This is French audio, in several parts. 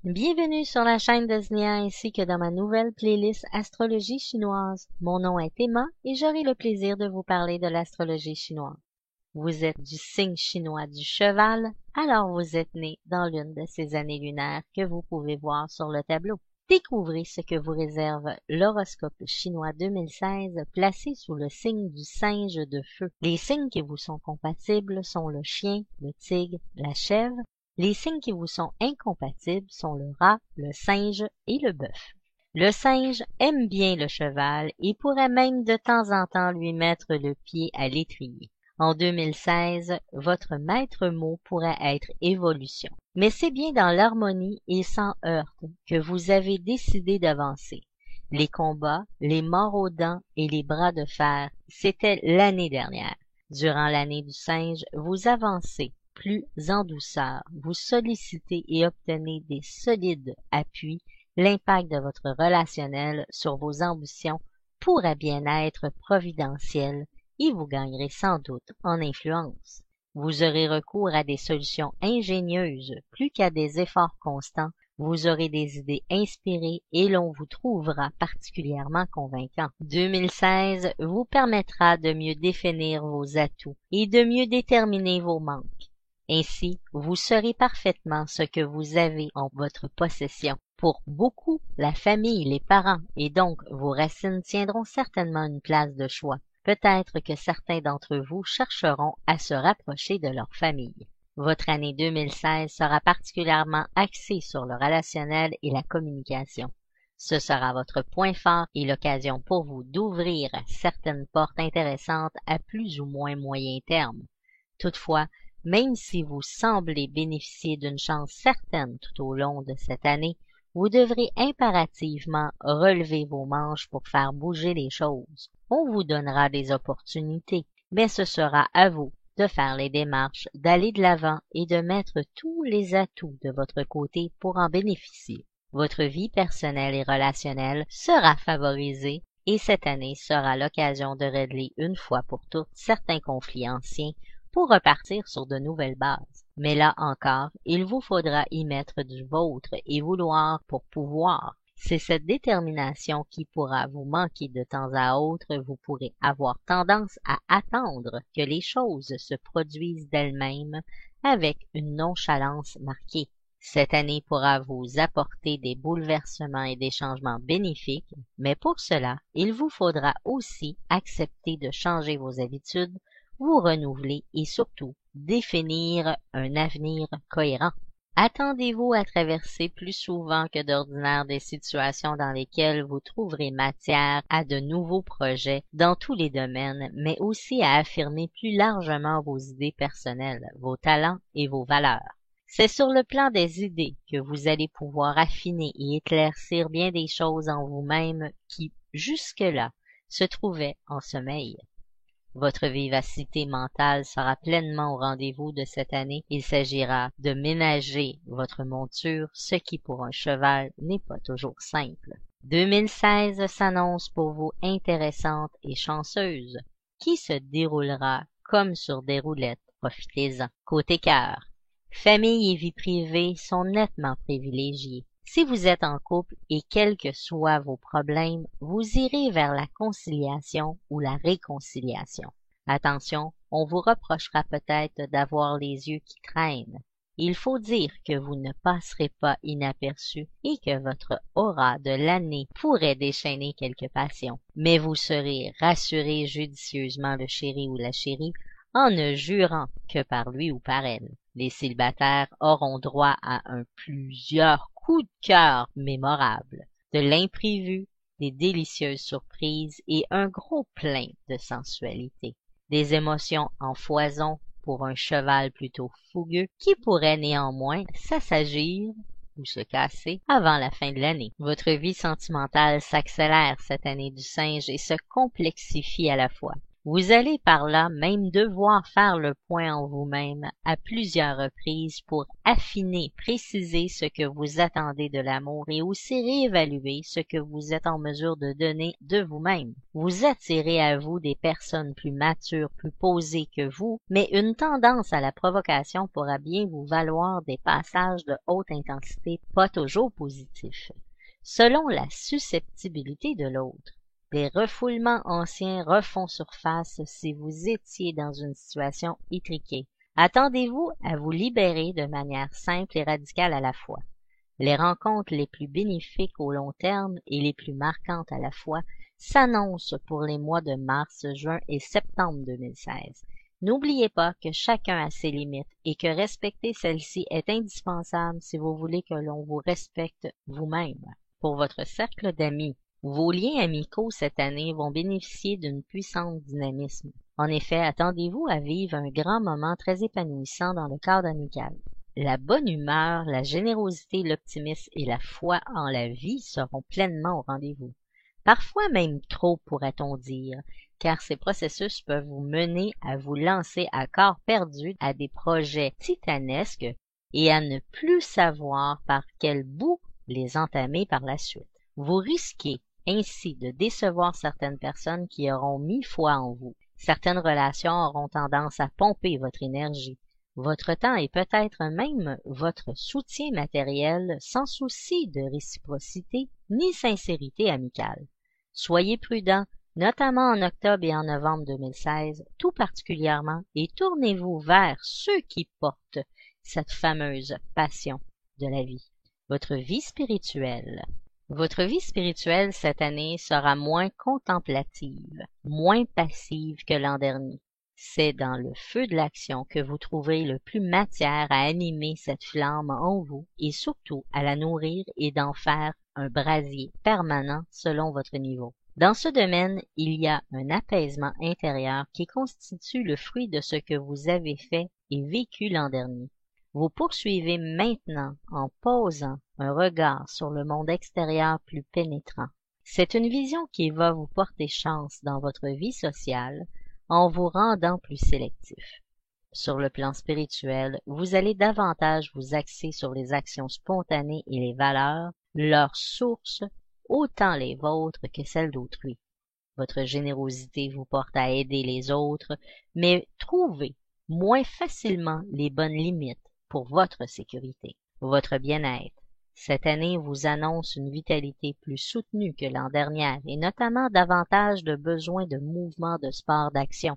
Bienvenue sur la chaîne de Znia ainsi que dans ma nouvelle playlist Astrologie chinoise. Mon nom est Emma et j'aurai le plaisir de vous parler de l'astrologie chinoise. Vous êtes du signe chinois du cheval, alors vous êtes né dans l'une de ces années lunaires que vous pouvez voir sur le tableau. Découvrez ce que vous réserve l'horoscope chinois 2016 placé sous le signe du singe de feu. Les signes qui vous sont compatibles sont le chien, le tigre, la chèvre. Les signes qui vous sont incompatibles sont le rat, le singe et le bœuf. Le singe aime bien le cheval et pourrait même de temps en temps lui mettre le pied à l'étrier. En 2016, votre maître mot pourrait être évolution. Mais c'est bien dans l'harmonie et sans heurte que vous avez décidé d'avancer. Les combats, les morts aux dents et les bras de fer, c'était l'année dernière. Durant l'année du singe, vous avancez plus en douceur, vous sollicitez et obtenez des solides appuis. L'impact de votre relationnel sur vos ambitions pourrait bien être providentiel et vous gagnerez sans doute en influence. Vous aurez recours à des solutions ingénieuses plus qu'à des efforts constants. Vous aurez des idées inspirées et l'on vous trouvera particulièrement convaincant. 2016 vous permettra de mieux définir vos atouts et de mieux déterminer vos manques. Ainsi, vous saurez parfaitement ce que vous avez en votre possession. Pour beaucoup, la famille, les parents et donc vos racines tiendront certainement une place de choix. Peut-être que certains d'entre vous chercheront à se rapprocher de leur famille. Votre année 2016 sera particulièrement axée sur le relationnel et la communication. Ce sera votre point fort et l'occasion pour vous d'ouvrir certaines portes intéressantes à plus ou moins moyen terme. Toutefois, même si vous semblez bénéficier d'une chance certaine tout au long de cette année, vous devrez impérativement relever vos manches pour faire bouger les choses. On vous donnera des opportunités, mais ce sera à vous de faire les démarches, d'aller de l'avant et de mettre tous les atouts de votre côté pour en bénéficier. Votre vie personnelle et relationnelle sera favorisée et cette année sera l'occasion de régler une fois pour toutes certains conflits anciens pour repartir sur de nouvelles bases. Mais là encore, il vous faudra y mettre du vôtre et vouloir pour pouvoir. C'est cette détermination qui pourra vous manquer de temps à autre. Vous pourrez avoir tendance à attendre que les choses se produisent d'elles-mêmes avec une nonchalance marquée. Cette année pourra vous apporter des bouleversements et des changements bénéfiques, mais pour cela, il vous faudra aussi accepter de changer vos habitudes, vous renouveler et surtout définir un avenir cohérent. Attendez-vous à traverser plus souvent que d'ordinaire des situations dans lesquelles vous trouverez matière à de nouveaux projets dans tous les domaines, mais aussi à affirmer plus largement vos idées personnelles, vos talents et vos valeurs. C'est sur le plan des idées que vous allez pouvoir affiner et éclaircir bien des choses en vous-même qui, jusque-là, se trouvaient en sommeil. Votre vivacité mentale sera pleinement au rendez-vous de cette année. Il s'agira de ménager votre monture, ce qui pour un cheval n'est pas toujours simple. 2016 s'annonce pour vous intéressante et chanceuse, qui se déroulera comme sur des roulettes. Profitez-en. Côté cœur, famille et vie privée sont nettement privilégiées. Si vous êtes en couple et quels que soient vos problèmes, vous irez vers la conciliation ou la réconciliation. Attention, on vous reprochera peut-être d'avoir les yeux qui traînent. Il faut dire que vous ne passerez pas inaperçu et que votre aura de l'année pourrait déchaîner quelques passions. Mais vous serez rassuré judicieusement le chéri ou la chérie en ne jurant que par lui ou par elle. Les célibataires auront droit à plusieurs coups de cœur mémorables, de l'imprévu, des délicieuses surprises et un gros plein de sensualité. Des émotions en foison pour un cheval plutôt fougueux qui pourrait néanmoins s'assagir ou se casser avant la fin de l'année. Votre vie sentimentale s'accélère cette année du singe et se complexifie à la fois. Vous allez par là même devoir faire le point en vous-même à plusieurs reprises pour affiner, préciser ce que vous attendez de l'amour et aussi réévaluer ce que vous êtes en mesure de donner de vous-même. Vous attirez à vous des personnes plus matures, plus posées que vous, mais une tendance à la provocation pourra bien vous valoir des passages de haute intensité pas toujours positifs, selon la susceptibilité de l'autre. Des refoulements anciens refont surface si vous étiez dans une situation étriquée. Attendez-vous à vous libérer de manière simple et radicale à la fois. Les rencontres les plus bénéfiques au long terme et les plus marquantes à la fois s'annoncent pour les mois de mars, juin et septembre 2016. N'oubliez pas que chacun a ses limites et que respecter celles-ci est indispensable si vous voulez que l'on vous respecte vous-même. Pour votre cercle d'amis, vos liens amicaux cette année vont bénéficier d'un puissant dynamisme. En effet, attendez-vous à vivre un grand moment très épanouissant dans le cadre amical. La bonne humeur, la générosité, l'optimisme et la foi en la vie seront pleinement au rendez-vous. Parfois même trop, pourrait-on dire, car ces processus peuvent vous mener à vous lancer à corps perdu à des projets titanesques et à ne plus savoir par quel bout les entamer par la suite. Vous risquez ainsi de décevoir certaines personnes qui auront mis foi en vous. Certaines relations auront tendance à pomper votre énergie, votre temps et peut-être même votre soutien matériel sans souci de réciprocité ni sincérité amicale. Soyez prudents, notamment en octobre et en novembre 2016, tout particulièrement, et tournez-vous vers ceux qui portent cette fameuse passion de la vie. Votre vie spirituelle. Votre vie spirituelle cette année sera moins contemplative, moins passive que l'an dernier. C'est dans le feu de l'action que vous trouverez le plus matière à animer cette flamme en vous et surtout à la nourrir et d'en faire un brasier permanent selon votre niveau. Dans ce domaine, il y a un apaisement intérieur qui constitue le fruit de ce que vous avez fait et vécu l'an dernier. Vous poursuivez maintenant en posant un regard sur le monde extérieur plus pénétrant. C'est une vision qui va vous porter chance dans votre vie sociale en vous rendant plus sélectif. Sur le plan spirituel, vous allez davantage vous axer sur les actions spontanées et les valeurs, leurs sources, autant les vôtres que celles d'autrui. Votre générosité vous porte à aider les autres, mais trouvez moins facilement les bonnes limites pour votre sécurité, votre bien-être. Cette année vous annonce une vitalité plus soutenue que l'an dernier et notamment davantage de besoins de mouvement, de sport, d'action.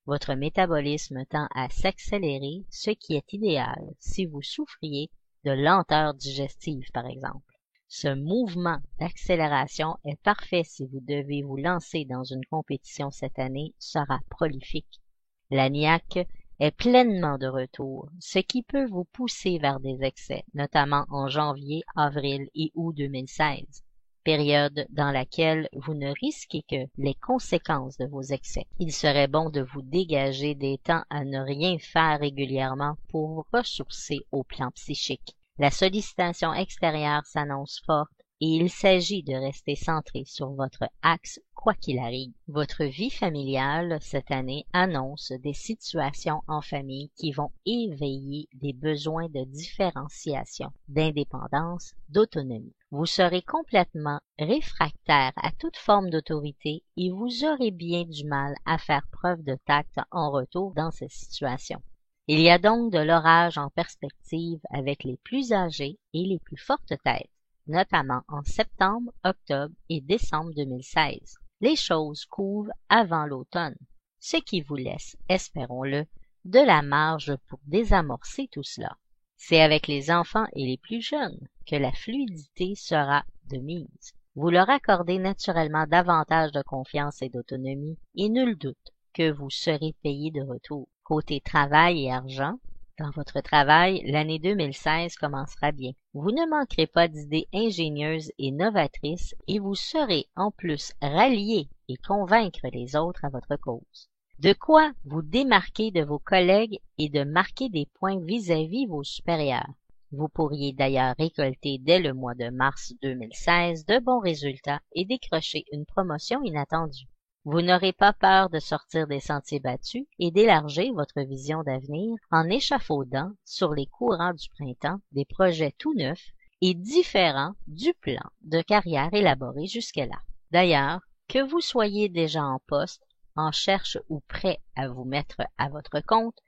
Votre métabolisme tend à s'accélérer, ce qui est idéal si vous souffriez de lenteur digestive, par exemple. Ce mouvement d'accélération est parfait si vous devez vous lancer dans une compétition cette année, sera prolifique. La niaque est pleinement de retour, ce qui peut vous pousser vers des excès, notamment en janvier, avril et août 2016, période dans laquelle vous ne risquez que les conséquences de vos excès. Il serait bon de vous dégager des temps à ne rien faire régulièrement pour vous ressourcer au plan psychique. La sollicitation extérieure s'annonce forte et il s'agit de rester centré sur votre axe quoi qu'il arrive. Votre vie familiale cette année annonce des situations en famille qui vont éveiller des besoins de différenciation, d'indépendance, d'autonomie. Vous serez complètement réfractaire à toute forme d'autorité et vous aurez bien du mal à faire preuve de tact en retour dans ces situations. Il y a donc de l'orage en perspective avec les plus âgés et les plus fortes têtes, notamment en septembre, octobre et décembre 2016. Les choses couvent avant l'automne, ce qui vous laisse, espérons-le, de la marge pour désamorcer tout cela. C'est avec les enfants et les plus jeunes que la fluidité sera de mise. Vous leur accordez naturellement davantage de confiance et d'autonomie et nul doute que vous serez payé de retour. Côté travail et argent, dans votre travail, l'année 2016 commencera bien. Vous ne manquerez pas d'idées ingénieuses et novatrices et vous saurez en plus rallier et convaincre les autres à votre cause. De quoi vous démarquer de vos collègues et de marquer des points vis-à-vis vos supérieurs. Vous pourriez d'ailleurs récolter dès le mois de mars 2016 de bons résultats et décrocher une promotion inattendue. Vous n'aurez pas peur de sortir des sentiers battus et d'élargir votre vision d'avenir en échafaudant sur les courants du printemps des projets tout neufs et différents du plan de carrière élaboré jusque-là. D'ailleurs, que vous soyez déjà en poste, en cherche ou prêt à vous mettre à votre compte,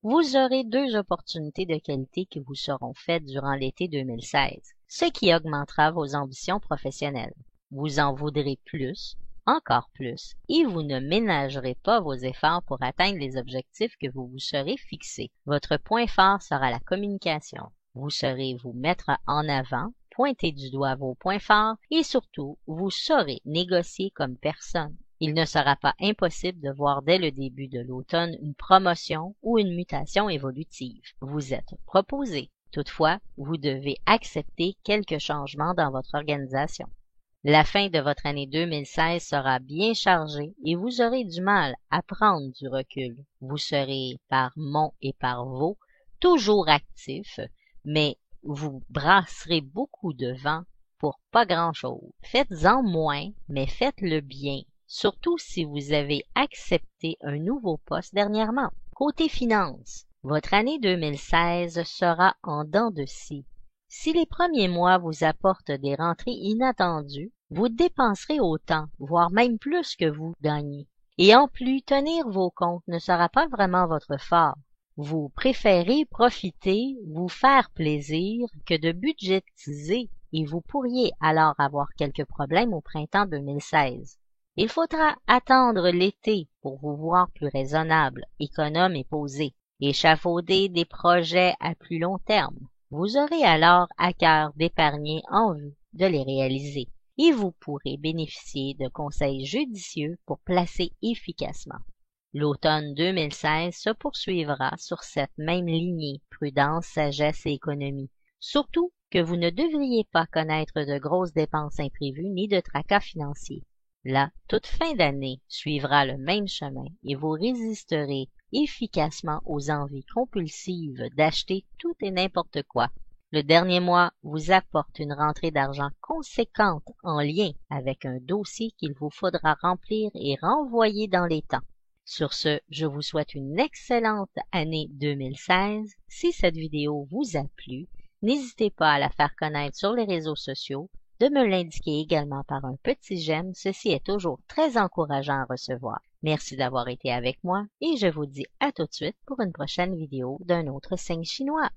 vous aurez 2 opportunités de qualité qui vous seront faites durant l'été 2016, ce qui augmentera vos ambitions professionnelles. Vous en voudrez plus, encore plus, et vous ne ménagerez pas vos efforts pour atteindre les objectifs que vous vous serez fixés. Votre point fort sera la communication. Vous saurez vous mettre en avant, pointer du doigt vos points forts et surtout, vous saurez négocier comme personne. Il ne sera pas impossible de voir dès le début de l'automne une promotion ou une mutation évolutive. Vous êtes proposé. Toutefois, vous devez accepter quelques changements dans votre organisation. La fin de votre année 2016 sera bien chargée et vous aurez du mal à prendre du recul. Vous serez par mon et par vos toujours actif, mais vous brasserez beaucoup de vent pour pas grand-chose. Faites-en moins, mais faites-le bien. Surtout si vous avez accepté un nouveau poste dernièrement. Côté finances, votre année 2016 sera en dents de scie. Si les premiers mois vous apportent des rentrées inattendues, vous dépenserez autant, voire même plus que vous gagnez. Et en plus, tenir vos comptes ne sera pas vraiment votre fort. Vous préférez profiter, vous faire plaisir que de budgétiser et vous pourriez alors avoir quelques problèmes au printemps 2016. Il faudra attendre l'été pour vous voir plus raisonnable, économe et posé, échafauder des projets à plus long terme. Vous aurez alors à cœur d'épargner en vue de les réaliser et vous pourrez bénéficier de conseils judicieux pour placer efficacement. L'automne 2016 se poursuivra sur cette même lignée prudence, sagesse et économie. Surtout que vous ne devriez pas connaître de grosses dépenses imprévues ni de tracas financiers. Là, toute fin d'année suivra le même chemin et vous résisterez efficacement aux envies compulsives d'acheter tout et n'importe quoi. Le dernier mois vous apporte une rentrée d'argent conséquente en lien avec un dossier qu'il vous faudra remplir et renvoyer dans les temps. Sur ce, je vous souhaite une excellente année 2016. Si cette vidéo vous a plu, n'hésitez pas à la faire connaître sur les réseaux sociaux, de me l'indiquer également par un petit j'aime, ceci est toujours très encourageant à recevoir. Merci d'avoir été avec moi et je vous dis à tout de suite pour une prochaine vidéo d'un autre signe chinois.